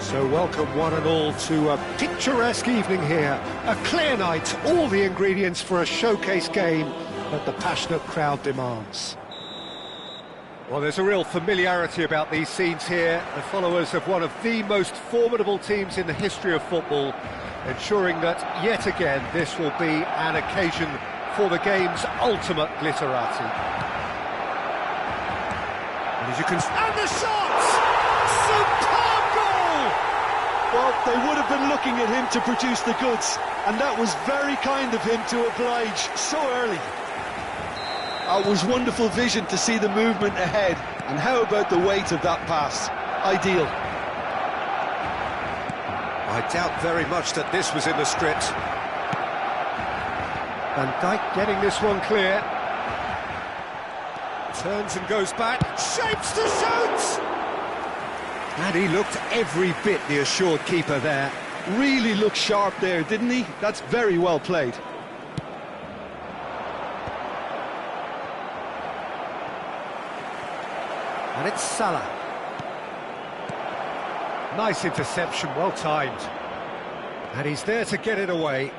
So welcome one and all to a picturesque evening here. A clear night, all the ingredients for a showcase game that the passionate crowd demands. Well, there's a real familiarity about these scenes here. The followers of one of the most formidable teams in the history of football, ensuring that, yet again, this will be an occasion for the game's ultimate glitterati. And as you can... And the shots! Superb goal! Well, they would have been looking at him to produce the goods, and that was very kind of him to oblige so early. It was wonderful vision to see the movement ahead, and how about the weight of that pass? Ideal. I doubt very much that this was in the script. Van Dijk getting this one clear. Turns and goes back, shapes to shoot! And he looked every bit the assured keeper there. Really looked sharp there, didn't he? That's very well played. And it's Salah. Nice interception, well timed. And he's there to get it away.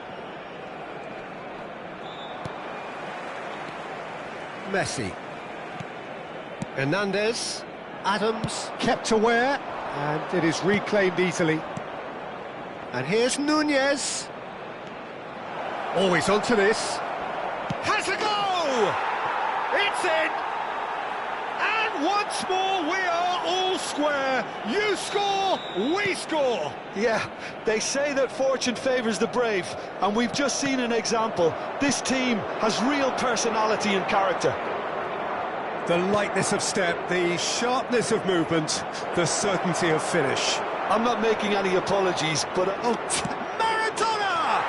Messi. Hernandez. Adams kept aware, and it is reclaimed easily. And here's Nunez. Always onto this. Has a go! It's in! And once more we are all square. You score, we score. Yeah, they say that fortune favours the brave, and we've just seen an example. This team has real personality and character. The lightness of step, the sharpness of movement, the certainty of finish. I'm not making any apologies, but... Maradona!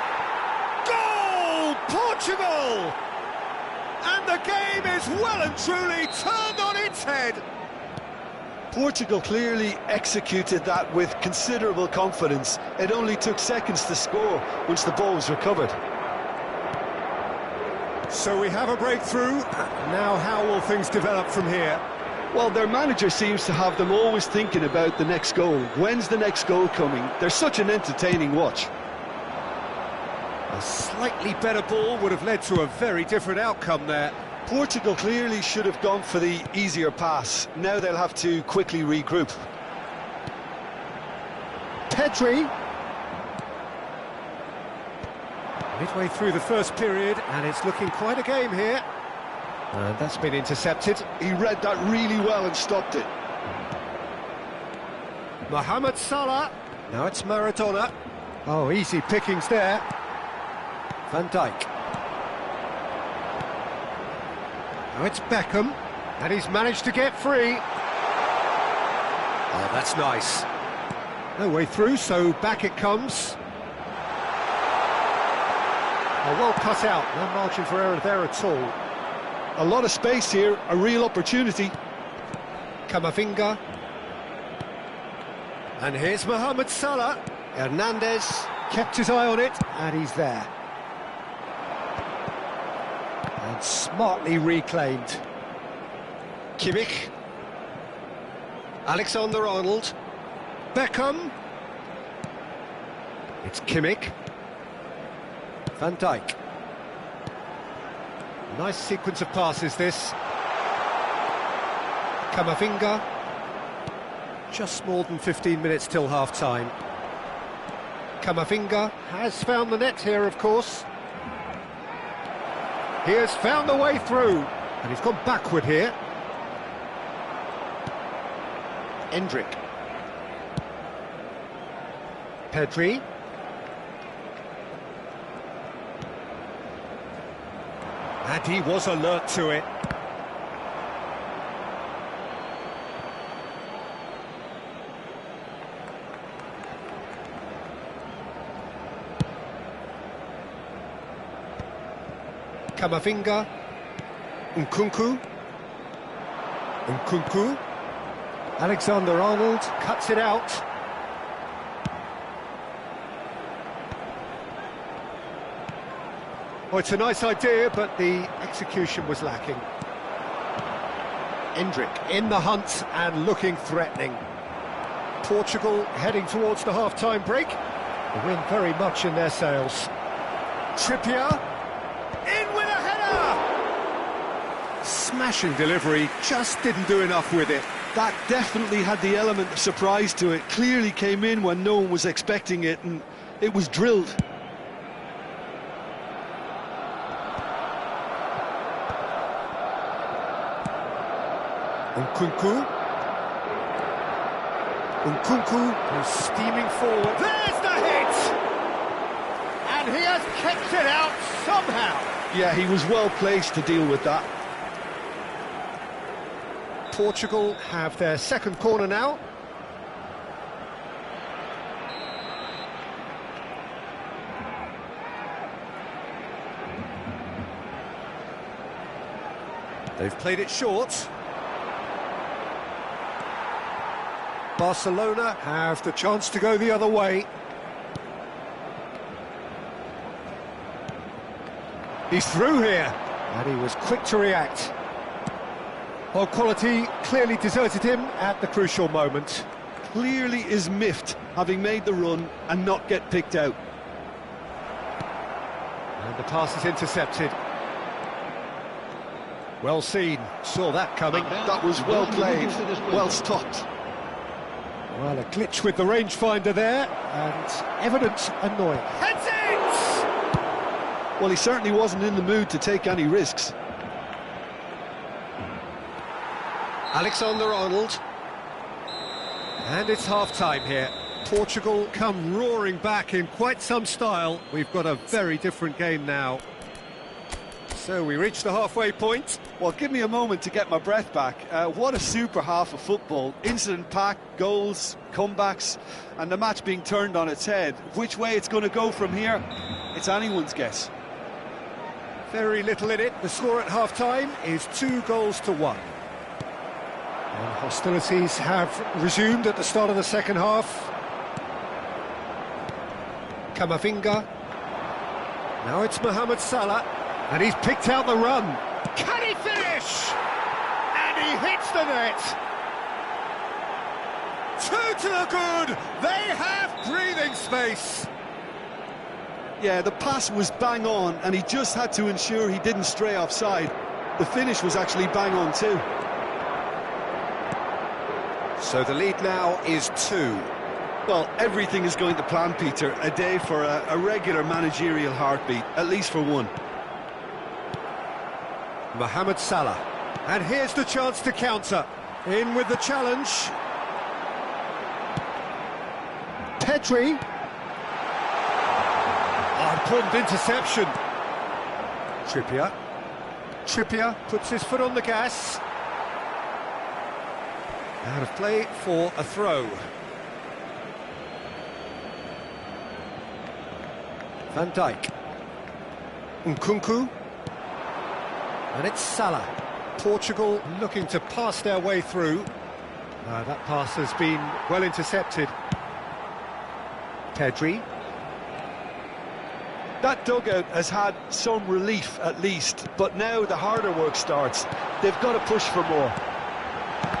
Goal! Portugal! And the game is well and truly turned on its head. Portugal clearly executed that with considerable confidence. It only took seconds to score once the ball was recovered. So we have a breakthrough. Now how will things develop from here? Well, their manager seems to have them always thinking about the next goal. When's the next goal coming? They're such an entertaining watch. A slightly better ball would have led to a very different outcome there. Portugal clearly should have gone for the easier pass. Now they'll have to quickly regroup. Pedri. Midway through the first period, and it's looking quite a game here. And that's been intercepted. He read that really well and stopped it. Mohamed Salah. Now it's Maradona. Oh, easy pickings there. Van Dijk. Now it's Beckham. And he's managed to get free. Oh, that's nice. No way through, so back it comes. Oh, well cut out. No margin for error there at all. A lot of space here, a real opportunity. Camavinga. And here's Mohamed Salah. Hernandez kept his eye on it, and he's there. And smartly reclaimed. Kimmich. Alexander-Arnold. Beckham. It's Kimmich. Van Dijk. Nice sequence of passes, this. Camavinga. Just more than 15 minutes till half-time. Camavinga has found the net here, of course. He has found the way through. And he's gone backward here. Endrick. Pedri. And he was alert to it. Camavinga. Nkunku. Alexander-Arnold cuts it out. Well, it's a nice idea, but the execution was lacking. Endrick in the hunt and looking threatening. Portugal heading towards the half-time break. The wind very much in their sails. Trippier, in with a header! Smashing delivery, just didn't do enough with it. That definitely had the element of surprise to it. Clearly came in when no one was expecting it, and it was drilled. Nkunku is steaming forward. There's the hit! And he has kept it out somehow. Yeah, he was well placed to deal with that. Portugal have their second corner now. They've played it short. Barcelona have the chance to go the other way. He's through here, and he was quick to react. Well, quality clearly deserted him at the crucial moment. Clearly is miffed, having made the run and not get picked out. And the pass is intercepted. Well seen, saw that coming. That was well played, well stopped. Well, a glitch with the rangefinder there, and evident annoyance. Heads it! Well, he certainly wasn't in the mood to take any risks. Alexander-Arnold. And it's half-time here. Portugal come roaring back in quite some style. We've got a very different game now. So we reach the halfway point. Well, give me a moment to get my breath back. What a super half of football. Incident-packed, goals, comebacks, and the match being turned on its head. Which way it's going to go from here, it's anyone's guess. Very little in it. The score at half-time is 2-1. And hostilities have resumed at the start of the second half. Camavinga. Now it's Mohamed Salah. And he's picked out the run. Can he finish? And he hits the net. 2 to the good. They have breathing space. Yeah, the pass was bang on, and he just had to ensure he didn't stray offside. The finish was actually bang on too. So the lead now is 2. Well, everything is going to plan, Peter. A day for a regular managerial heartbeat, at least for one. Mohamed Salah. And here's the chance to counter. In with the challenge. Pedri. Oh, important interception. Trippier puts his foot on the gas. Out of play for a throw. Van Dijk. Nkunku. And it's Salah. Portugal looking to pass their way through. That pass has been well intercepted. Pedri. That dugout has had some relief at least, but now the harder work starts. They've got to push for more.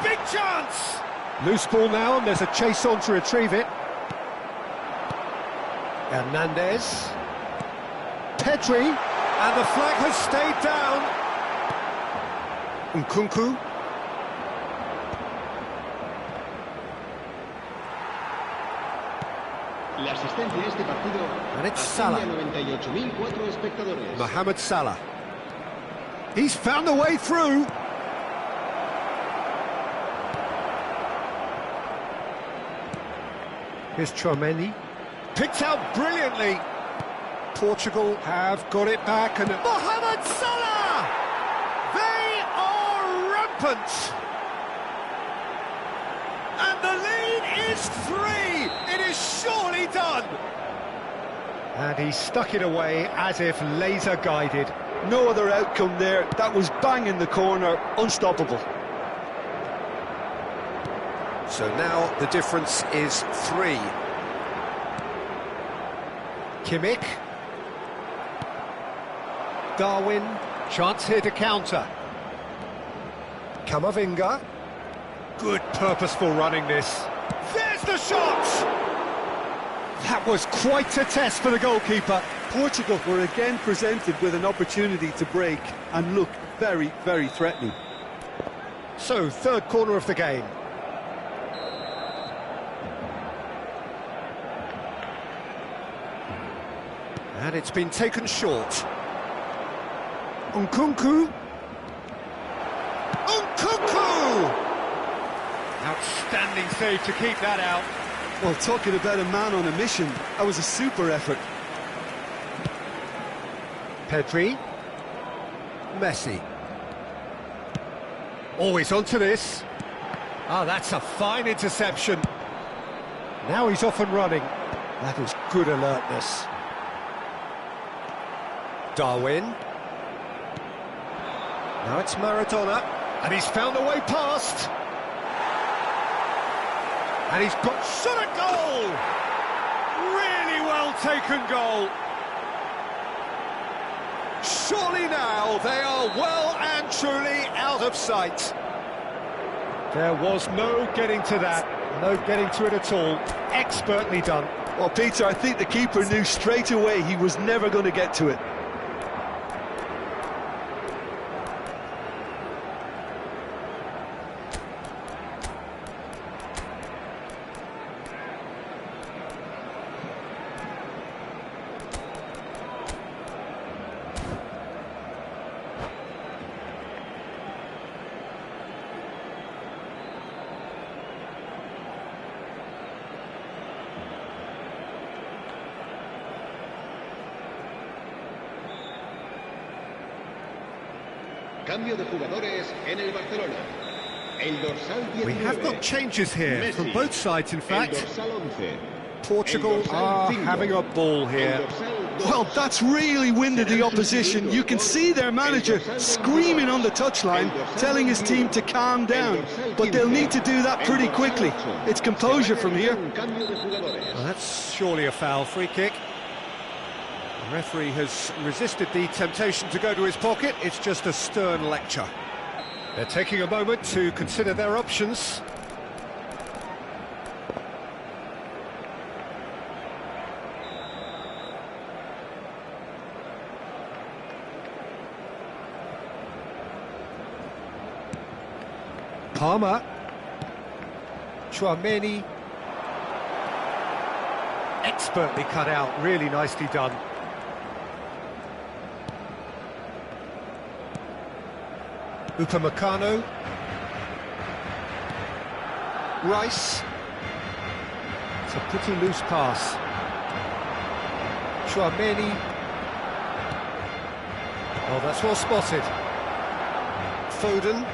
Big chance! Loose ball now, and there's a chase on to retrieve it. Hernandez. Pedri. And the flag has stayed down. Nkunku. La asistencia a este partido And it's Salah. 98.004 espectadores. Mohamed Salah. He's found a way through. Here's Chouameni. Picked out brilliantly. Portugal have got it back, and Mohamed Salah! They are rampant! And the lead is 3! It is surely done! And he stuck it away as if laser-guided. No other outcome there. That was bang in the corner, unstoppable. So now the difference is 3. Kimmich. Darwin. Chance here to counter. Camavinga. Good purposeful running this. There's the shot! That was quite a test for the goalkeeper. Portugal were again presented with an opportunity to break and looked very, very threatening. So, third corner of the game. And it's been taken short. Nkunku. Nkunku! Outstanding save to keep that out. Well, talking about a man on a mission, that was a super effort. Pedri. Messi. Always onto this. Ah, that's a fine interception. Now he's off and running. That is good alertness. Darwin. Now it's Maradona. And he's found a way past. And he's got shot at goal! Really well taken goal. Surely now they are well and truly out of sight. There was no getting to that, no getting to it at all. Expertly done. Well, Peter, I think the keeper knew straight away he was never going to get to it. Cambio de jugadores en el Barcelona. El dorsal 19. We have got changes here Messi. from both sides, in El fact. dorsal 11. Portugal El dorsal are 5. having a ball here. El dorsal 2. Well, that's really winded the opposition. You can see their manager screaming on the touchline, telling his team to calm down. But they'll need to do that pretty quickly. It's composure from here. Well, that's surely a foul. Free kick. The referee has resisted the temptation to go to his pocket. It's just a stern lecture. They're taking a moment to consider their options. Palmer. Chouameni. Expertly cut out, really nicely done. Upamecano. Rice. It's a pretty loose pass. Chouameni. Oh, that's well spotted. Foden.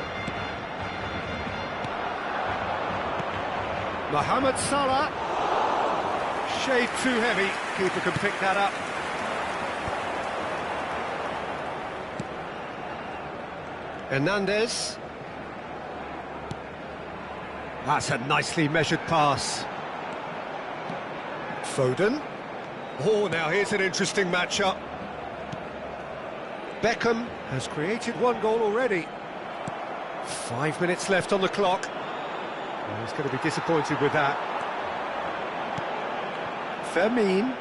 Mohamed Salah. Shade too heavy. Keeper can pick that up. Hernandez. That's a nicely measured pass. Foden. Oh, now here's an interesting matchup. Beckham has created one goal already. 5 minutes left on the clock. Well, he's going to be disappointed with that. Fermin.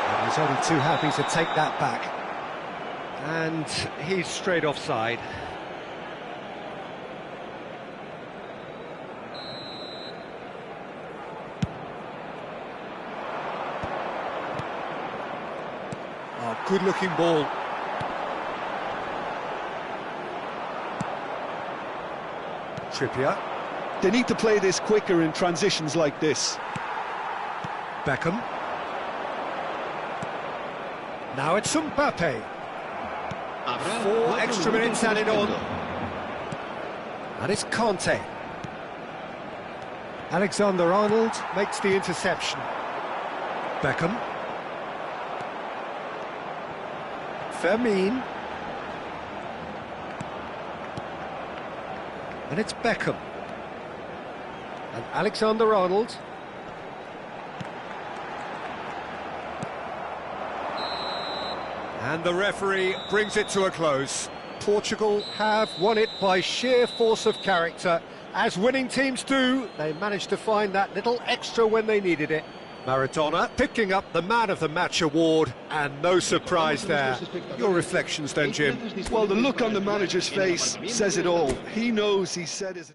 And he's only too happy to take that back. And he's straight offside. Oh, good-looking ball. Trippier. They need to play this quicker in transitions like this. Beckham. Now it's Mbappe. 4 extra minutes added on. And it's Conte. Alexander-Arnold makes the interception. Beckham. Fermin. And it's Beckham. And Alexander-Arnold. And the referee brings it to a close. Portugal have won it by sheer force of character As winning teams do, they managed to find that little extra when they needed it. Maradona picking up the Man of the Match award, and no surprise there. Your reflections then, Jim? Well, the look on the manager's face says it all. He knows he said his...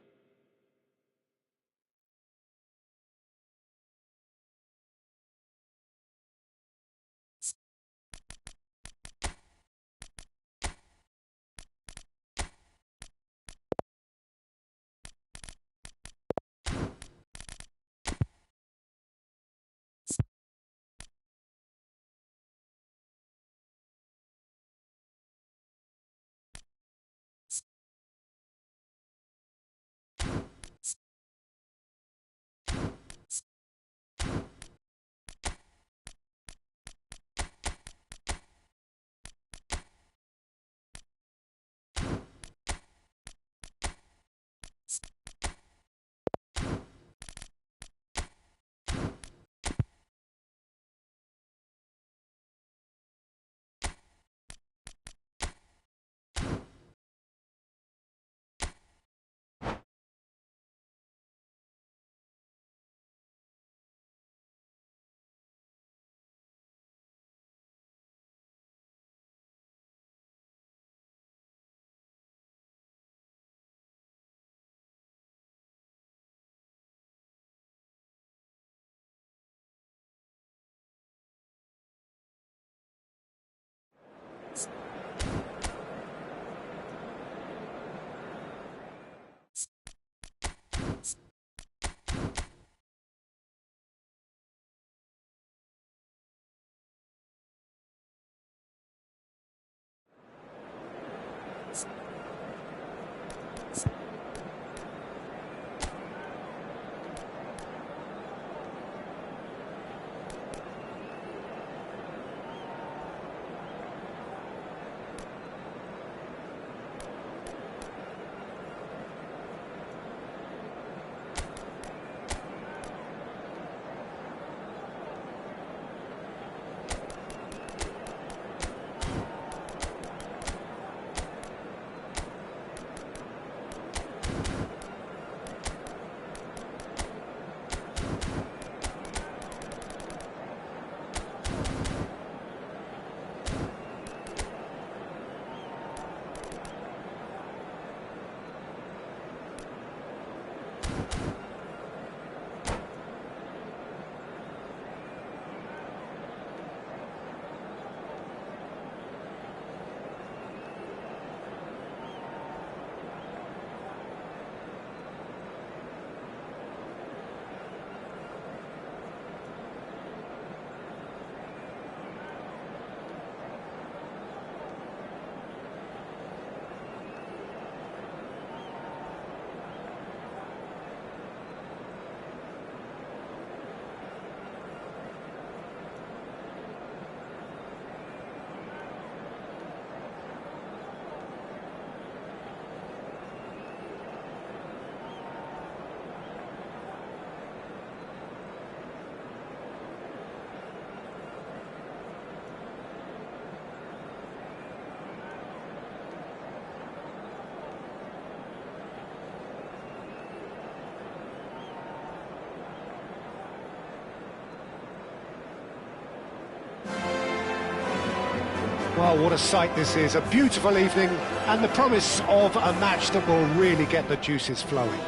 Well, what a sight this is. A beautiful evening and the promise of a match that will really get the juices flowing.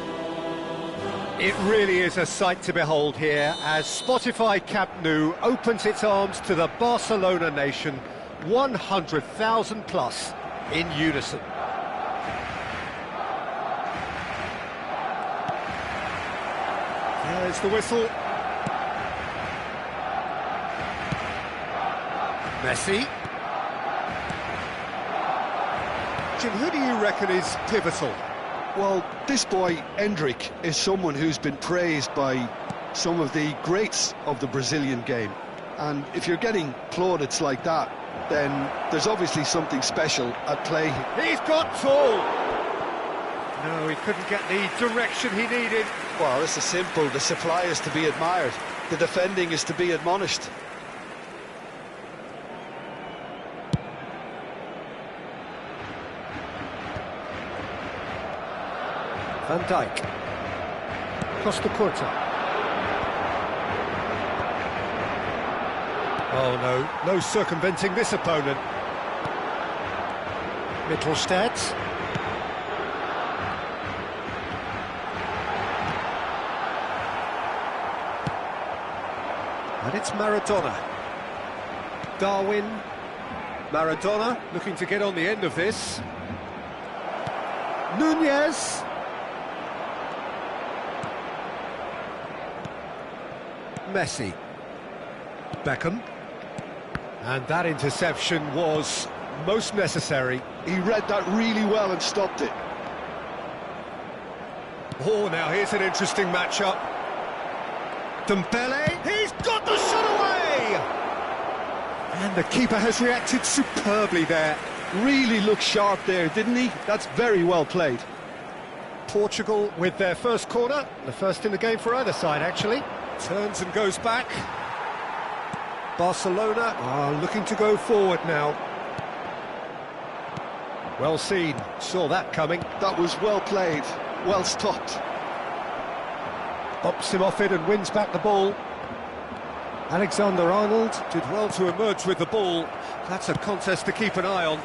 It really is a sight to behold here as Spotify Camp Nou opens its arms to the Barcelona nation, 100,000 plus in unison. There's the whistle. Messi. Jim, who do you reckon is pivotal? Well, this boy, Endrick, is someone who's been praised by some of the greats of the Brazilian game. And if you're getting plaudits like that, then there's obviously something special at play. He's got tall! No, he couldn't get the direction he needed. Well, this is simple. The supply is to be admired. The defending is to be admonished. Van Dijk. Costa Curta. Oh no, no circumventing this opponent. Mittelstadt. And it's Maradona. Darwin. Maradona looking to get on the end of this. Nunez. Messi. Beckham. And that interception was most necessary. He read that really well and stopped it. Oh, now here's an interesting matchup. Dembele, he's got the shot away! And the keeper has reacted superbly there. Really looked sharp there, didn't he? That's very well played. Portugal with their first corner, the first in the game for either side, actually. Turns and goes back. Barcelona are looking to go forward now. Well seen, saw that coming. That was well played, well stopped. Bops him off it and wins back the ball. Alexander-Arnold did well to emerge with the ball. That's a contest to keep an eye on.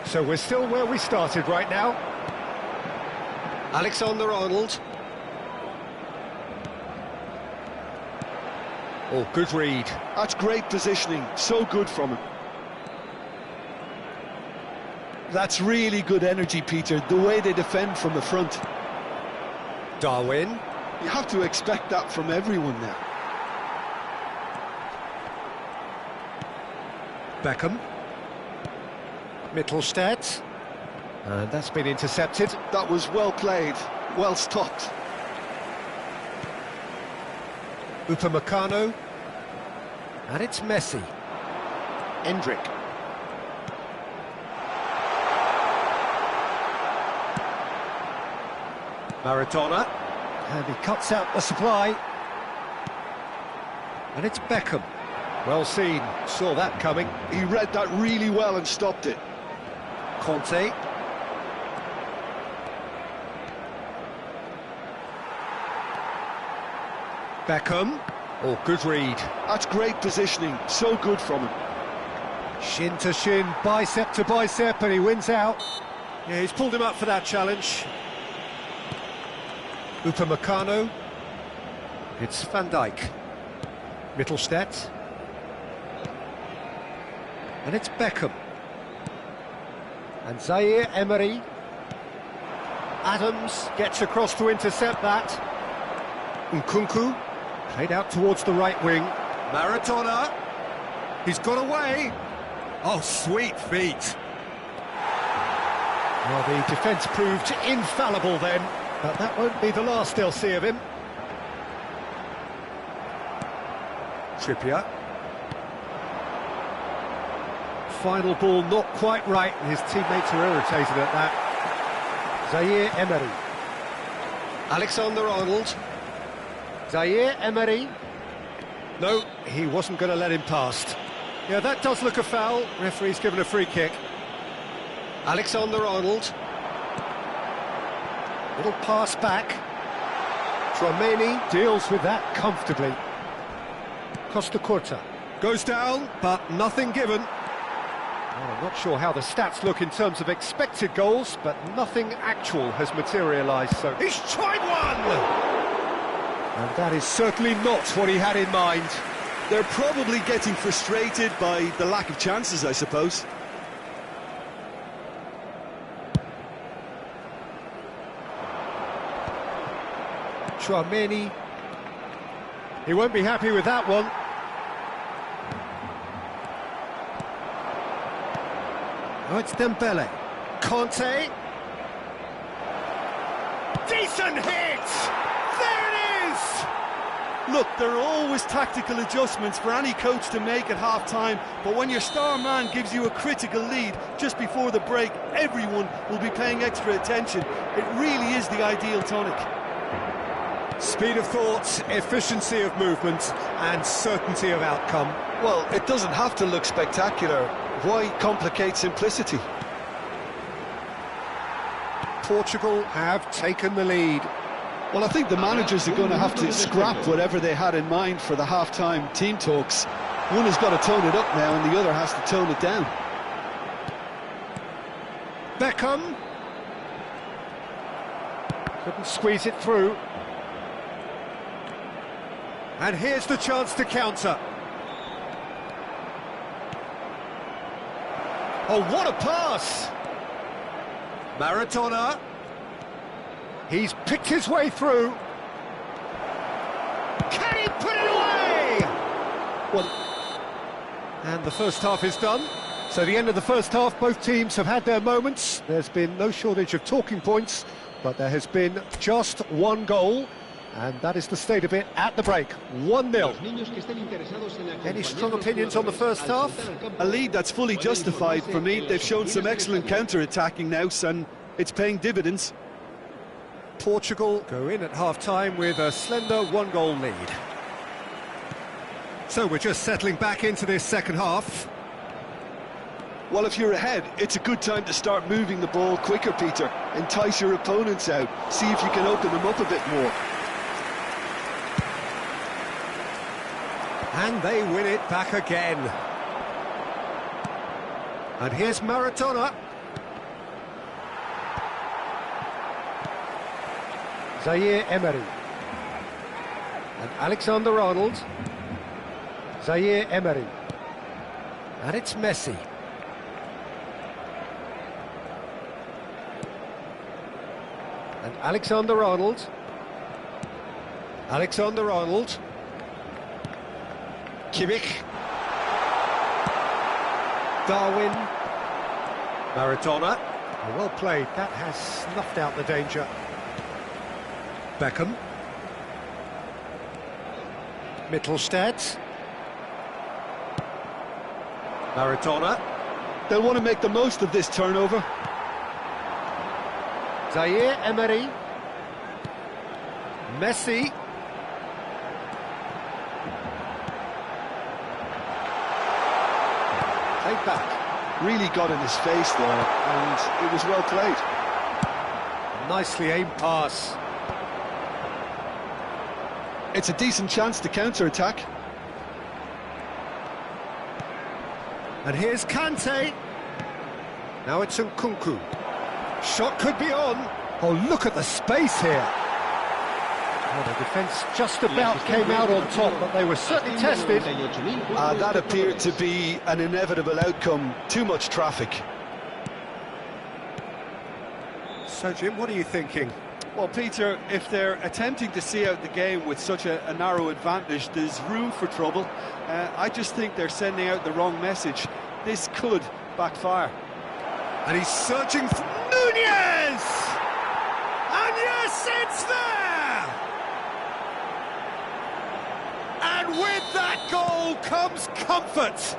So we're still where we started right now. Alexander-Arnold. Oh, good read. That's great positioning, so good from him. That's really good energy, Peter, the way they defend from the front. Darwin. You have to expect that from everyone now. Beckham. Mittelstadt. And that's been intercepted. That was well played, well stopped. Upamecano. And it's Messi. Endrick. Maradona. And he cuts out the supply. And it's Beckham. Well seen, saw that coming. He read that really well and stopped it. Conte. Beckham. Oh, good read. That's great positioning, so good from him. Shin to shin, bicep to bicep, and he wins out. Yeah, he's pulled him up for that challenge. Upamecano. It's Van Dijk. Mittelstadt. And it's Beckham. And Zaire Emery. Adams gets across to intercept that. Nkunku. Played out towards the right wing. Maradona. He's got away. Oh, sweet feet. Well, the defence proved infallible then, but that won't be the last they'll see of him. Trippier. Final ball not quite right, and his teammates are irritated at that. Zaire Emery. Alexander-Arnold. Zaire Emery. No, he wasn't going to let him past. Yeah, that does look a foul. Referee's given a free kick. Alexander-Arnold. Little pass back. Tchouaméni deals with that comfortably. Costa Curta goes down, but nothing given. Well, I'm not sure how the stats look in terms of expected goals, but nothing actual has materialised, so he's tried one! And that is certainly not what he had in mind. They're probably getting frustrated by the lack of chances, I suppose. Tchouaméni. He won't be happy with that one. Oh, it's Dembele. Conte. Decent hit! There it is! Look, there are always tactical adjustments for any coach to make at half-time, but when your star man gives you a critical lead just before the break, everyone will be paying extra attention. It really is the ideal tonic. Speed of thought, efficiency of movement, and certainty of outcome. Well, it doesn't have to look spectacular. Why complicate simplicity? Portugal have taken the lead. Well, I think the managers are going to have to scrap whatever they had in mind for the half-time team talks. One has got to tone it up now, and the other has to tone it down. Beckham. Couldn't squeeze it through. And here's the chance to counter. Oh, what a pass! Maradona. He's picked his way through. Can he put it away? Well, and the first half is done. So the end of the first half, both teams have had their moments. There's been no shortage of talking points, but there has been just one goal, and that is the state of it at the break. 1-0. Any strong opinions on the first half? A lead that's fully justified for me. They've shown some excellent counter-attacking now, and it's paying dividends. Portugal go in at half-time with a slender one-goal lead. So we're just settling back into this second half. Well, if you're ahead, it's a good time to start moving the ball quicker, Peter. Entice your opponents out. See if you can open them up a bit more. And they win it back again. And here's Maradona. Zaire Emery. And Alexander-Arnold. Zaire Emery. And it's Messi. And Alexander-Arnold. Alexander-Arnold. Kimmich. Darwin. Maradona. Oh, well played. That has snuffed out the danger. Beckham. Mittelstadt. Maradona. They'll want to make the most of this turnover. Zaire Emery. Messi. Take back. Really got in his face there, and it was well played. Nicely aimed pass. It's a decent chance to counter-attack. And here's Kante. Now it's Nkunku. Shot could be on. Oh, look at the space here. Well, the defence just about came out on top, but they were certainly tested. That appeared to be an inevitable outcome. Too much traffic. So, Jim, what are you thinking? Well, Peter, if they're attempting to see out the game with such a narrow advantage, there's room for trouble. I just think they're sending out the wrong message. This could backfire. And he's searching for Nunez! And yes, it's there! And with that goal comes comfort.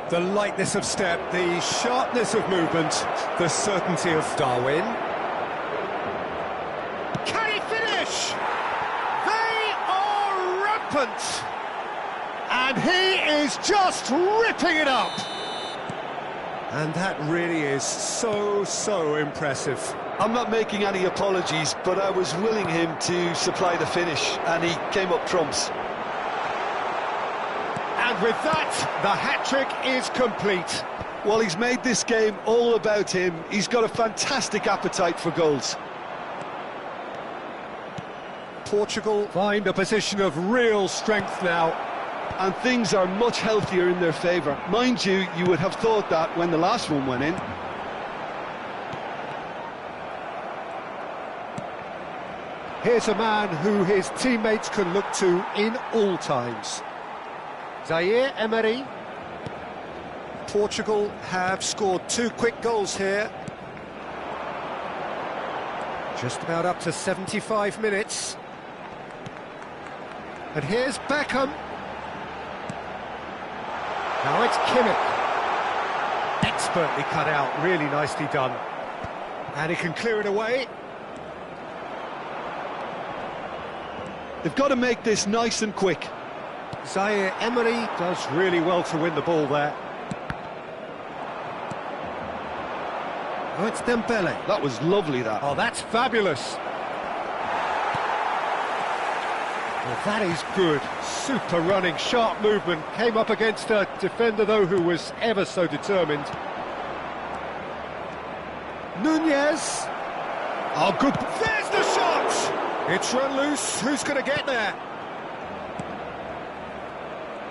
The lightness of step, the sharpness of movement, the certainty of Darwin. Can he finish? They are rampant. And he is just ripping it up. And that really is so impressive. I'm not making any apologies, but I was willing him to supply the finish, and he came up trumps. And with that, the hat-trick is complete. Well, he's made this game all about him. He's got a fantastic appetite for goals. Portugal find a position of real strength now. And things are much healthier in their favour. Mind you, you would have thought that when the last one went in. Here's a man who his teammates can look to in all times. Zaire Emery. Portugal have scored 2 quick goals here. Just about up to 75 minutes. And here's Beckham. Now it's Kimmich. Expertly cut out, really nicely done. And he can clear it away. They've got to make this nice and quick. Zaire Emery does really well to win the ball there. Oh, it's Dembele. That was lovely, that. Oh, that's fabulous. Well, that is good. Super running, sharp movement. Came up against a defender, though, who was ever so determined. Nunez. Oh, good. There's the shot! It's run loose. Who's going to get there?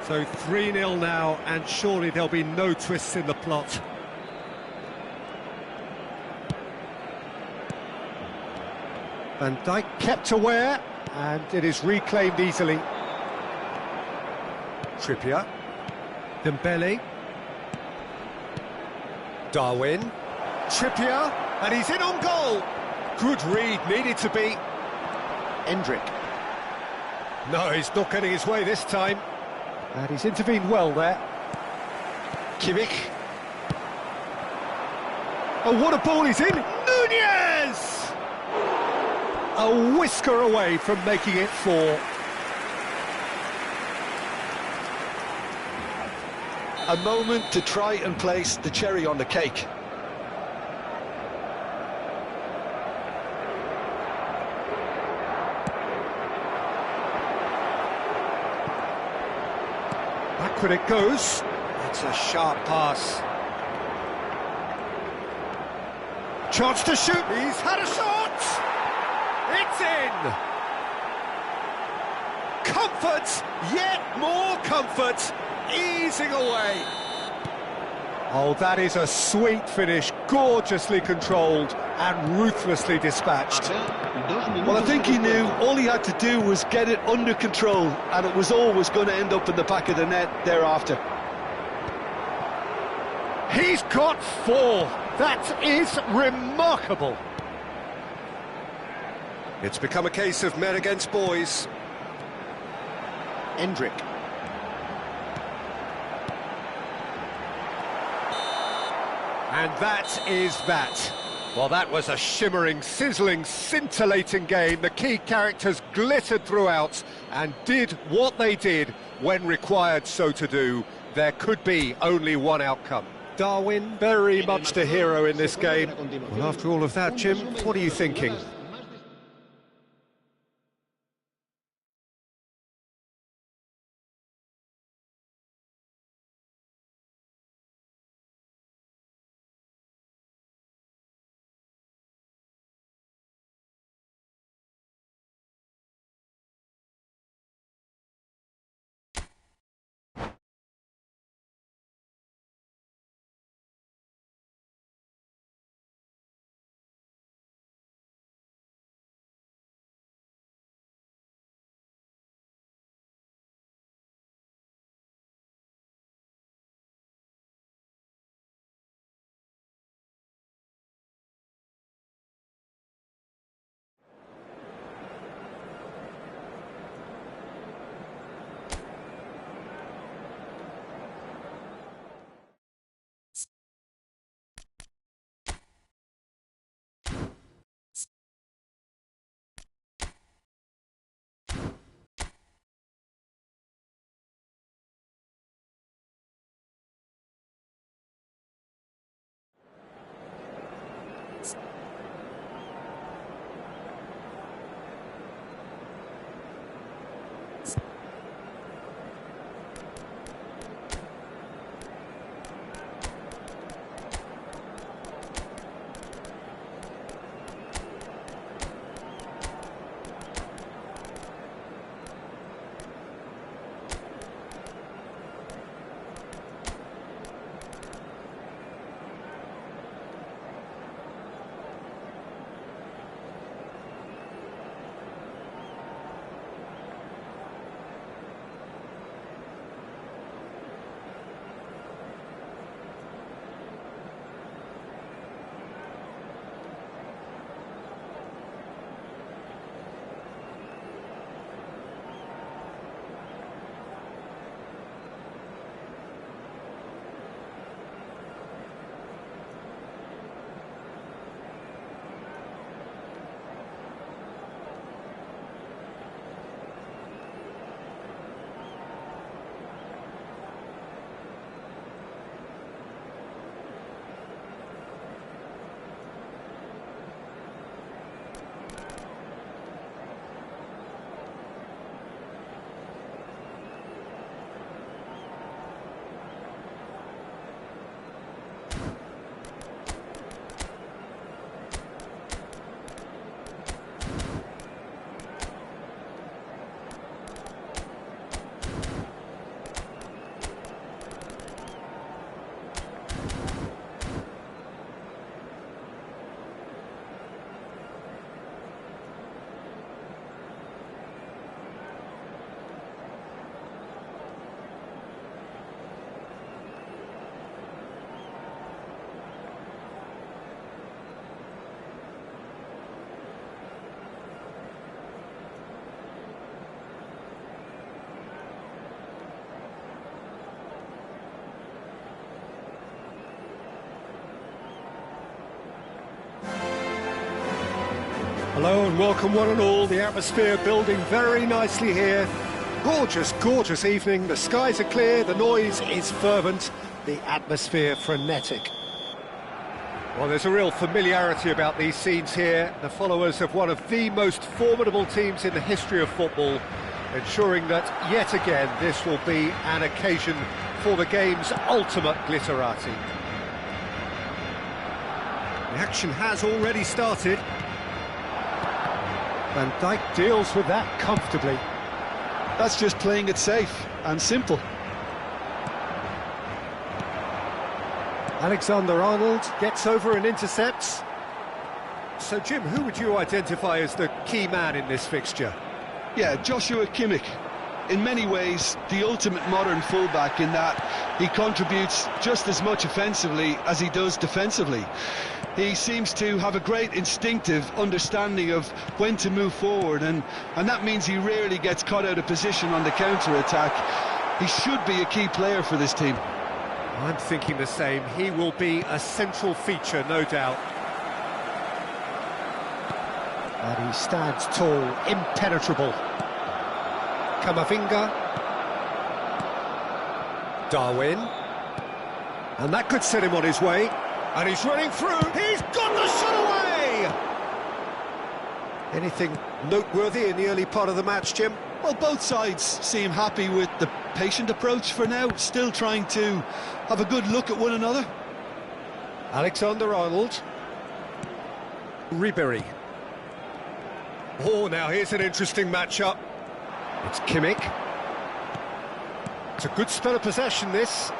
So 3-0 now, and surely there'll be no twists in the plot. Van Dijk kept aware, and it is reclaimed easily. Trippier. Dembele. Darwin. Trippier, and he's in on goal. Good read, needed to be. Endrick. No, he's not getting his way this time. And he's intervened well there. Kimmich. Oh, what a ball he's in! Nunez! A whisker away from making it 4. A moment to try and place the cherry on the cake. Backward it goes. It's a sharp pass. Chance to shoot. He's had a shot. It's in. Comfort, yet more comfort, easing away. Oh, that is a sweet finish, gorgeously controlled and ruthlessly dispatched. Well, I think he knew all he had to do was get it under control, and it was always going to end up in the back of the net thereafter. He's got 4. That is remarkable. It's become a case of men against boys. Endrick. And that is that. Well, that was a shimmering, sizzling, scintillating game. The key characters glittered throughout and did what they did when required so to do. There could be only one outcome. Darwin, very much the hero in this game. Well, after all of that, Jim, what are you thinking? Hello and welcome one and all. The atmosphere building very nicely here. Gorgeous, gorgeous evening. The skies are clear, the noise is fervent, the atmosphere frenetic. Well, there's a real familiarity about these scenes here. The followers of one of the most formidable teams in the history of football, ensuring that, yet again, this will be an occasion for the game's ultimate glitterati. The action has already started. Van Dijk deals with that comfortably. That's just playing it safe and simple. Alexander-Arnold gets over and intercepts. So, Jim, who would you identify as the key man in this fixture? Yeah, Joshua Kimmich. In many ways, the ultimate modern fullback in that he contributes just as much offensively as he does defensively. He seems to have a great instinctive understanding of when to move forward, and that means he rarely gets caught out of position on the counter-attack. He should be a key player for this team. I'm thinking the same. He will be a central feature, no doubt. And he stands tall, impenetrable. Camavinga. Darwin. And that could set him on his way. And he's running through. He's got the shot away! Anything noteworthy in the early part of the match, Jim? Well, both sides seem happy with the patient approach for now, still trying to have a good look at one another. Alexander-Arnold. Ribéry. Oh, now here's an interesting matchup. It's Kimmich. It's a good spell of possession, this.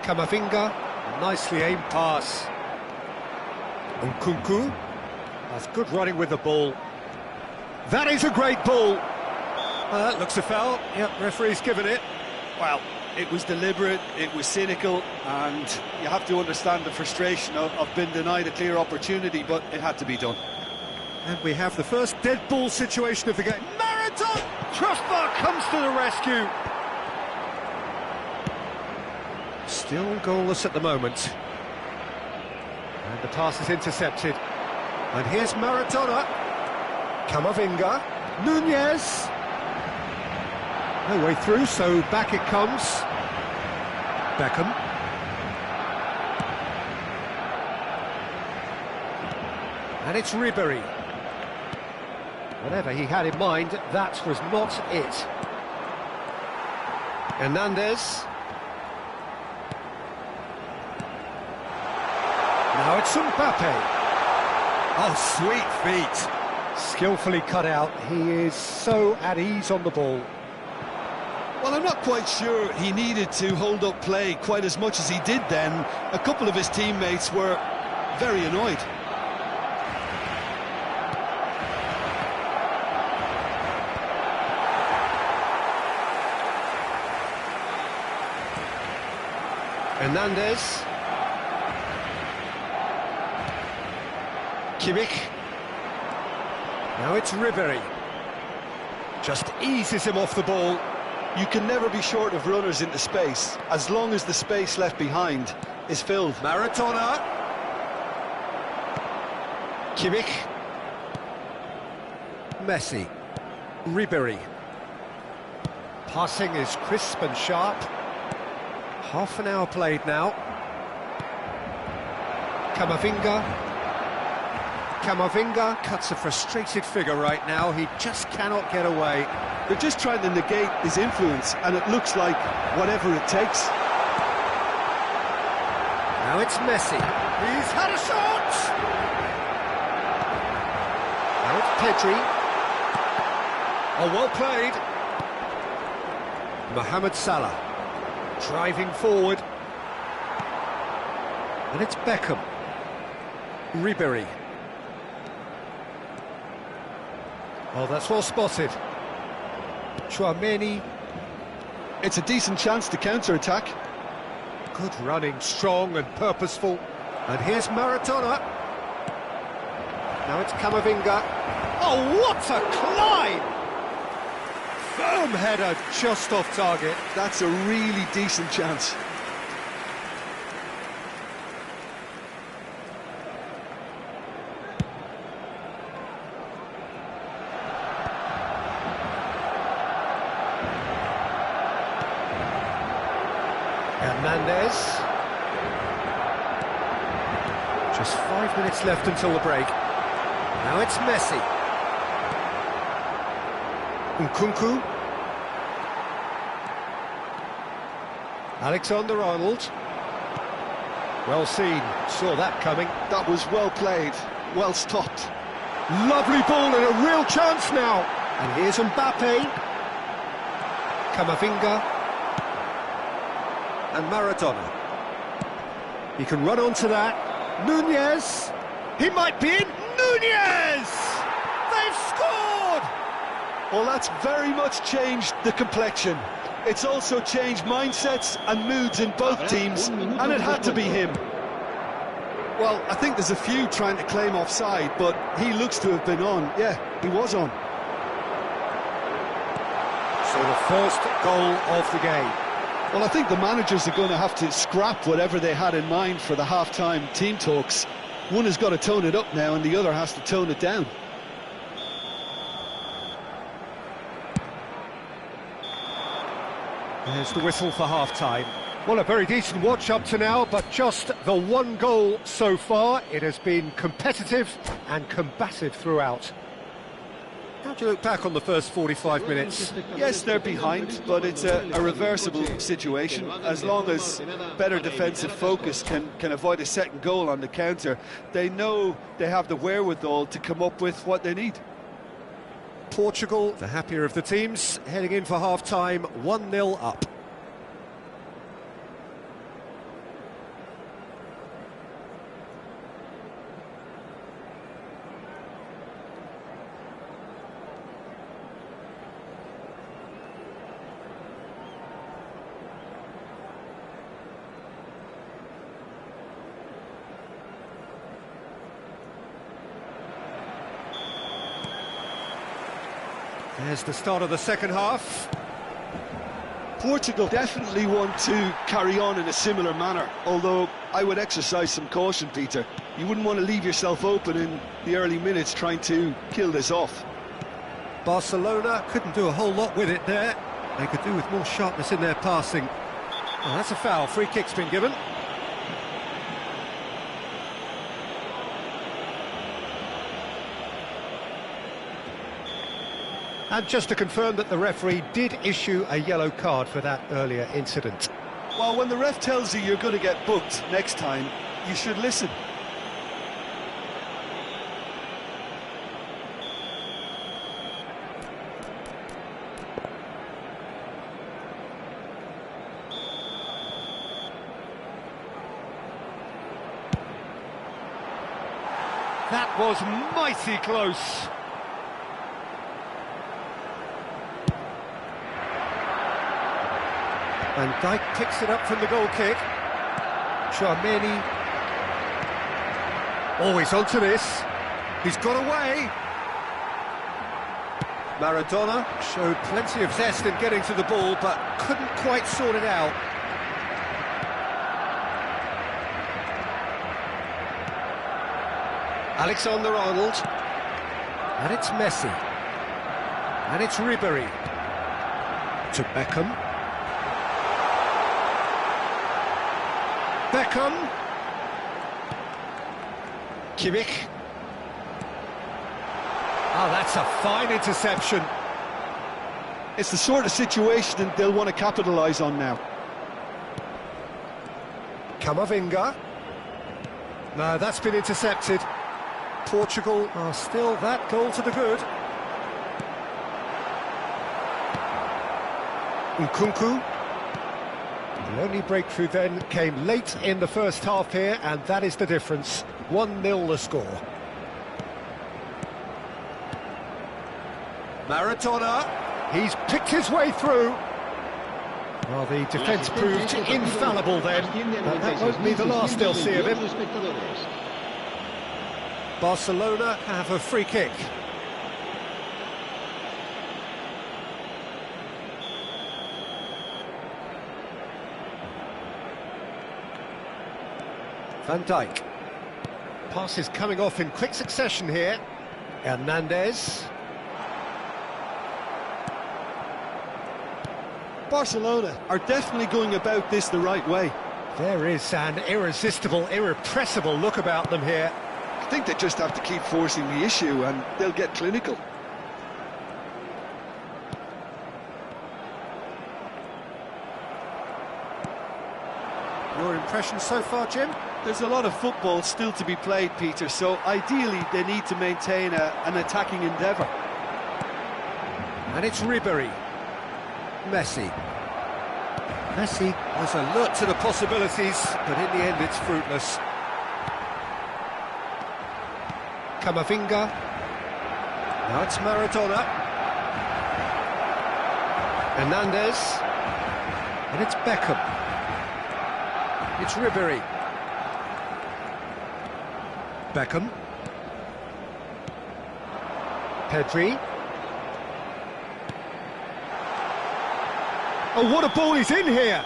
Camavinga. Nicely aimed pass. Nkunku. That's good running with the ball. That is a great ball. Well, that looks a foul. Yep, referee's given it. Well, it was deliberate, it was cynical, and you have to understand the frustration of being denied a clear opportunity, but it had to be done. And we have the first dead ball situation of the game. Marathon! Trustbar comes to the rescue. Still goalless at the moment. And the pass is intercepted. And here's Maradona. Camavinga. Nunez. No way through, so back it comes. Beckham. And it's Ribéry. Whatever he had in mind, that was not it. Hernandez. Now it's Mbappe. Oh, sweet feet. Skillfully cut out. He is so at ease on the ball. Well, I'm not quite sure he needed to hold up play quite as much as he did then. A couple of his teammates were very annoyed. Hernandez. Kimmich. Now it's Ribéry. Just eases him off the ball. You can never be short of runners into space, as long as the space left behind is filled. Maradona. Kimmich. Messi. Ribéry. Passing is crisp and sharp. Half an hour played now. Camavinga. Camavinga cuts a frustrated figure right now. He just cannot get away. They're just trying to negate his influence, and it looks like whatever it takes. Now it's Messi. He's had a shot! Now it's Pedri. Oh, well played. Mohamed Salah. Driving forward. And it's Beckham. Ribéry. Oh, that's well spotted. Chouameni. It's a decent chance to counter-attack. Good running, strong and purposeful. And here's Maradona. Now it's Camavinga. Oh, what a climb! Firm header just off target. That's a really decent chance. Hernandez. Just 5 minutes left until the break. Now it's Messi. Nkunku. Alexander-Arnold. Well seen, saw that coming. That was well played, well stopped. Lovely ball and a real chance now. And here's Mbappe. Camavinga. And Maradona. He can run onto that. Nunez. He might be in. Nunez! They've scored! Well, that's very much changed the complexion. It's also changed mindsets and moods in both teams, and it had to be him. Well, I think there's a few trying to claim offside, but he looks to have been on. Yeah, he was on. So the first goal of the game. Well, I think the managers are going to have to scrap whatever they had in mind for the half-time team talks. One has got to tone it up now, and the other has to tone it down. There's the whistle for half-time. Well, a very decent watch up to now, but just the one goal so far. It has been competitive and combative throughout. How do you look back on the first 45 minutes? Yes, they're behind, but it's a reversible situation. As long as better defensive focus can avoid a second goal on the counter, they know they have the wherewithal to come up with what they need. Portugal, the happier of the teams, heading in for half-time, 1-0 up. There's the start of the second half. Portugal definitely want to carry on in a similar manner, although I would exercise some caution, Peter. You wouldn't want to leave yourself open in the early minutes trying to kill this off. Barcelona couldn't do a whole lot with it there. They could do with more sharpness in their passing. Oh, that's a foul. Free kick's been given. And just to confirm that the referee did issue a yellow card for that earlier incident. Well, when the ref tells you you're going to get booked next time, you should listen. That was mighty close. And Dijk picks it up from the goal kick. Tchouaméni. Always onto this. He's got away. Maradona showed plenty of zest in getting to the ball, but couldn't quite sort it out. Alexander-Arnold. And it's Messi. And it's Ribéry. To Beckham. Beckham. Kimmich. Oh, that's a fine interception. It's the sort of situation they'll want to capitalise on now. Camavinga. No, that's been intercepted. Portugal are still that goal to the good. Nkunku. The only breakthrough then came late in the first half here, and that is the difference. 1-0 the score. Maradona, he's picked his way through. Well, the defence proved infallible then, but that won't be the last they'll see of him. Barcelona have a free kick. Van Dijk. Passes coming off in quick succession here. Hernandez. Barcelona are definitely going about this the right way. There is an irresistible, irrepressible look about them here. I think they just have to keep forcing the issue and they'll get clinical. Your impression so far, Jim? There's a lot of football still to be played, Peter, so ideally they need to maintain an attacking endeavour. And it's Ribery. Messi. Messi was alert to the possibilities, but in the end it's fruitless. Camavinga. Now it's Maradona. Hernandez. And it's Beckham. It's Ribery. Beckham. Pedri. Oh, what a ball he's in here!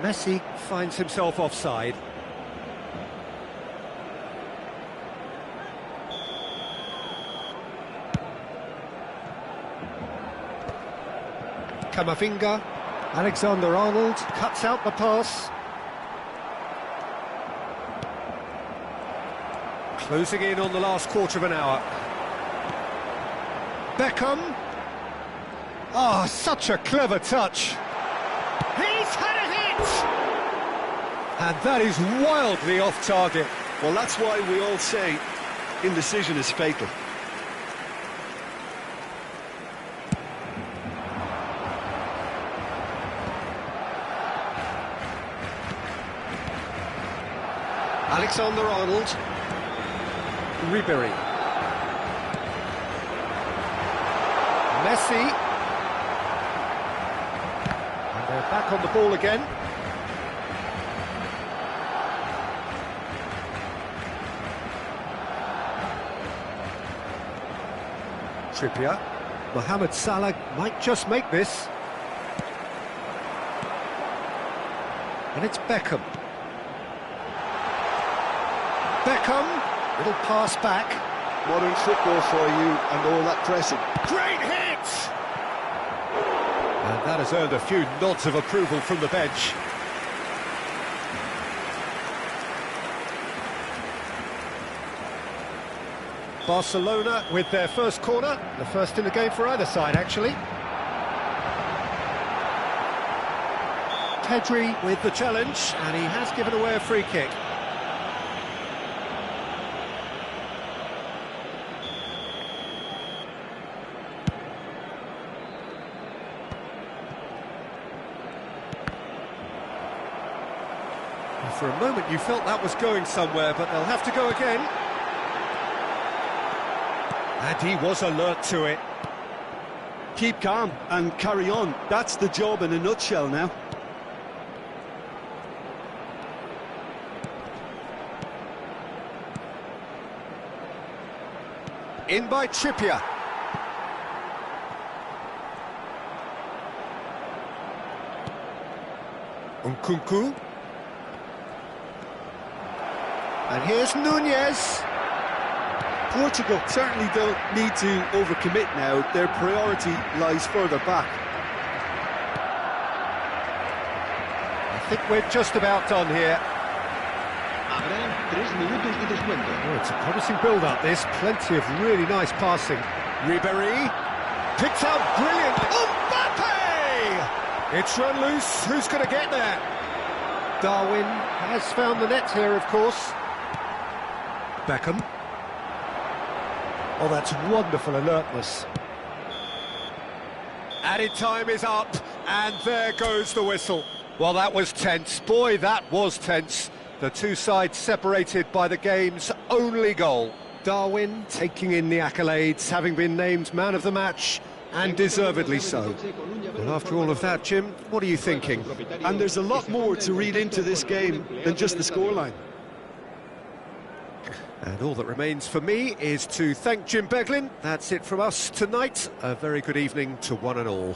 Messi finds himself offside. Camavinga. Alexander-Arnold cuts out the pass. Closing in on the last quarter of an hour. Beckham. Ah, such a clever touch. He's had a hit! And that is wildly off target. Well, that's why we all say indecision is fatal. Alexander-Arnold. Ribery. Messi. And they're back on the ball again. Trippier. Mohamed Salah might just make this. And it's Beckham. Beckham. Little pass back. Modern football for you and all that pressing. Great hit! And that has earned a few nods of approval from the bench. Barcelona with their first corner, the first in the game for either side, actually. Pedri with the challenge, and he has given away a free kick. For a moment you felt that was going somewhere, but they'll have to go again. And he was alert to it. Keep calm and carry on. That's the job in a nutshell now. In by Trippier. Nkunku. And here's Nunez. Portugal certainly don't need to overcommit now. Their priority lies further back. I think we're just about done here. Habrá 3 minutos de descuento. Oh, it's a promising build-up, this. Plenty of really nice passing. Ribery. Picked out brilliantly. Mbappe! It's run loose. Who's going to get there? Darwin has found the net here, of course. Beckham. Oh, that's wonderful alertness. Added time is up, and there goes the whistle. Well, that was tense. Boy, that was tense. The two sides separated by the game's only goal. Darwin taking in the accolades, having been named man of the match, and deservedly so. Well, after all of that, Jim, what are you thinking? And there's a lot more to read into this game than just the scoreline. And all that remains for me is to thank Jim Beglin. That's it from us tonight. A very good evening to one and all.